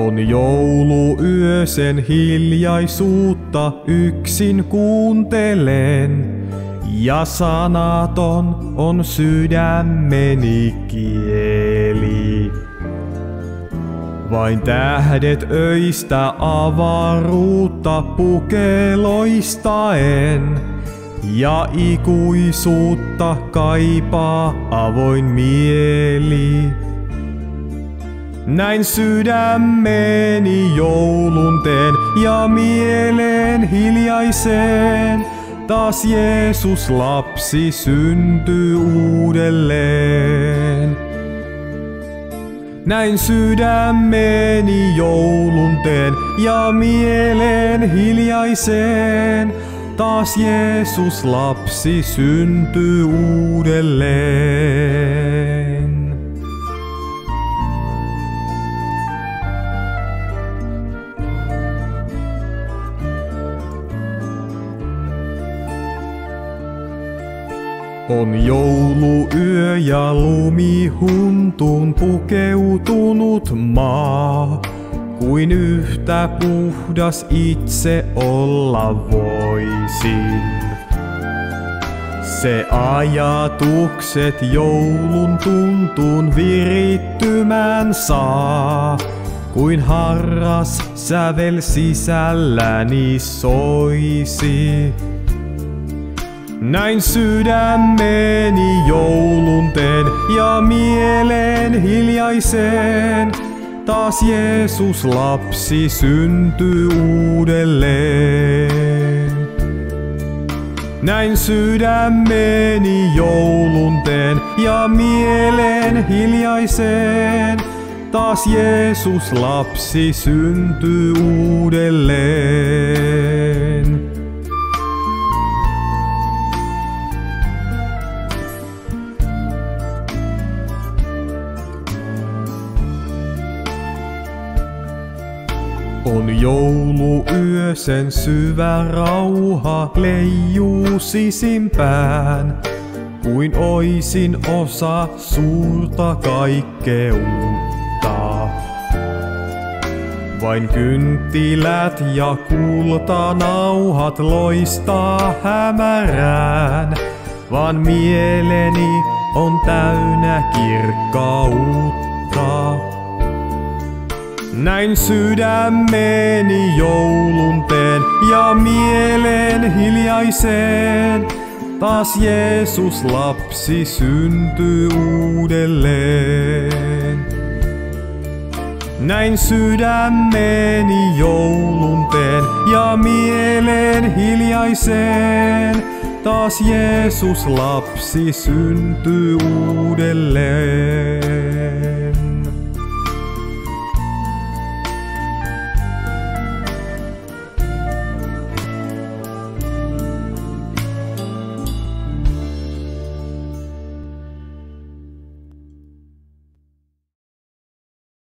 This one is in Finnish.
On jouluyö, sen hiljaisuutta yksin kuuntelen, ja sanaton on sydämeni kieli. Vain tähdet öistä avaruutta pukeloistaen, ja ikuisuutta kaipaa avoin mieli. Näin sydämeni joulun teen ja mieleen hiljaiseen, taas Jeesus lapsi syntyy uudelleen. Näin sydämeni joulun teen ja mieleen hiljaiseen, taas Jeesus lapsi syntyy uudelleen. On jouluyö ja lumihuntuun pukeutunut maa, kuin yhtä puhdas itse olla voisin. Se ajatukset joulun tuntuun virittymään saa, kuin harras sävel sisälläni soisi. Näin sydämeni joulun teen ja mieleen hiljaiseen, taas Jeesus lapsi syntyy uudelleen. Näin sydämeni joulun teen ja mieleen hiljaiseen, taas Jeesus lapsi syntyy uudelleen. On jouluyö, sen syvä rauha leijuu sisimpään, kuin oisin osa suurta kaikkeutta. Vain kynttilät ja kultanauhat loistaa hämärään, vaan mieleni on täynnä kirkkautta. Näin sydämeni joulun teen ja mieleen hiljaiseen, taas Jeesus lapsi syntyy uudelleen. Näin sydämeni joulun teen ja mieleen hiljaiseen, taas Jeesus lapsi syntyy uudelleen.